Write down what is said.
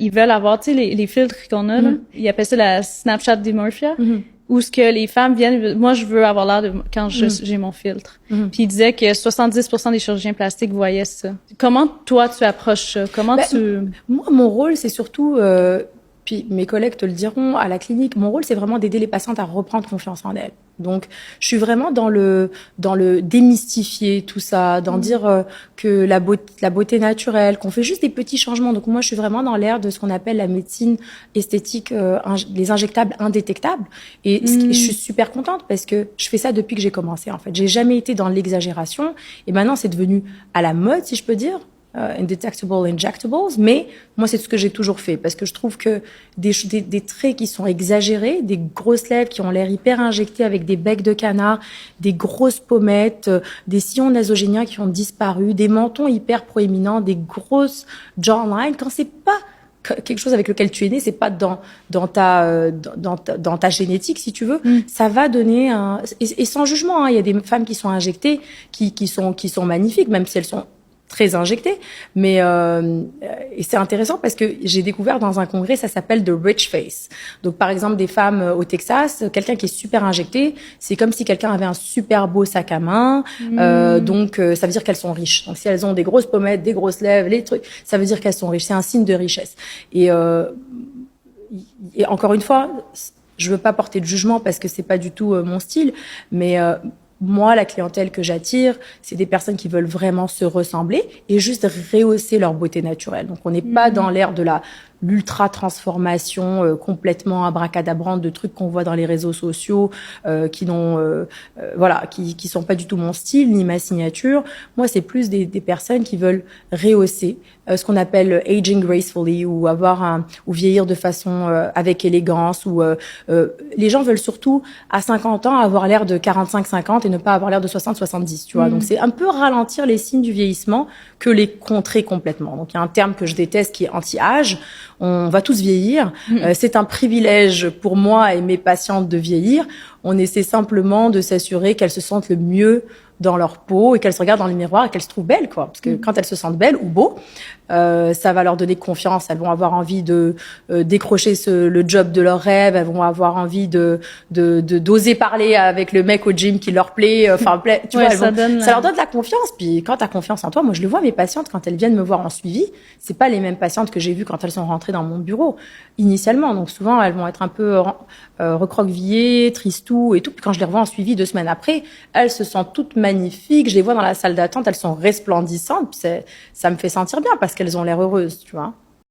ils veulent avoir, tu sais, les filtres qu'on a, là. Ils appellent ça la Snapchat dysmorphia. Où ce que les femmes viennent, moi, je veux avoir l'air de, quand j'ai mon filtre. Puis ils disaient que 70% des chirurgiens plastiques voyaient ça. Comment, toi, tu approches ça? Comment Moi, mon rôle, c'est surtout, puis mes collègues te le diront à la clinique, mon rôle, c'est vraiment d'aider les patientes à reprendre confiance en elles. Donc, je suis vraiment dans le démystifier tout ça, dans dire que la beauté naturelle, qu'on fait juste des petits changements. Donc, moi, je suis vraiment dans l'ère de ce qu'on appelle la médecine esthétique, les injectables indétectables. Et je suis super contente parce que je fais ça depuis que j'ai commencé, en fait. J'ai jamais été dans l'exagération. Et maintenant, c'est devenu à la mode, si je peux dire. Indetectable injectables, mais moi c'est ce que j'ai toujours fait parce que je trouve que des traits qui sont exagérés, des grosses lèvres qui ont l'air hyper injectées avec des becs de canard, des grosses pommettes, des sillons nasogéniens qui ont disparu, des mentons hyper proéminents, des grosses jawlines, quand c'est pas quelque chose avec lequel tu es né, c'est pas dans ta génétique, si tu veux, ça va donner et sans jugement, hein, il y a des femmes qui sont injectées qui sont magnifiques, même si elles sont très injectées, mais et c'est intéressant parce que j'ai découvert dans un congrès, ça s'appelle the rich face. Donc par exemple des femmes au Texas, quelqu'un qui est super injecté, c'est comme si quelqu'un avait un super beau sac à main, donc ça veut dire qu'elles sont riches. Donc si elles ont des grosses pommettes, des grosses lèvres, les trucs, ça veut dire qu'elles sont riches. C'est un signe de richesse. Et encore une fois, je veux pas porter de jugement parce que c'est pas du tout mon style, mais moi, la clientèle que j'attire, c'est des personnes qui veulent vraiment se ressembler et juste rehausser leur beauté naturelle. Donc, on n'est pas dans l'ère de l'ultra transformation complètement abracadabrante de trucs qu'on voit dans les réseaux sociaux qui sont pas du tout mon style ni ma signature. Moi, c'est plus des personnes qui veulent rehausser ce qu'on appelle aging gracefully ou ou vieillir de façon avec élégance ou les gens veulent surtout à 50 ans avoir l'air de 45-50 et ne pas avoir l'air de 60-70, tu vois. Donc c'est un peu ralentir les signes du vieillissement que les contrer complètement. Donc il y a un terme que je déteste qui est anti-âge. On va tous vieillir. C'est un privilège pour moi et mes patientes de vieillir. On essaie simplement de s'assurer qu'elles se sentent le mieux dans leur peau et qu'elles se regardent dans le miroir et qu'elles se trouvent belles, quoi. Parce que quand elles se sentent belles ou beaux, ça va leur donner confiance. Elles vont avoir envie de décrocher le job de leur rêve. Elles vont avoir envie d'oser parler avec le mec au gym qui leur plaît. Enfin, tu vois, ça leur donne de la confiance. Puis quand t'as confiance en toi, moi je le vois, mes patientes quand elles viennent me voir en suivi, c'est pas les mêmes patientes que j'ai vues quand elles sont rentrées dans mon bureau initialement. Donc souvent elles vont être un peu recroquevillées, tristou et tout. Puis quand je les revois en suivi 2 semaines après, elles se sentent toutes magnifiques. Je les vois dans la salle d'attente, elles sont resplendissantes. Puis ça me fait sentir bien parce qu'elles ont l'air heureuses, tu vois.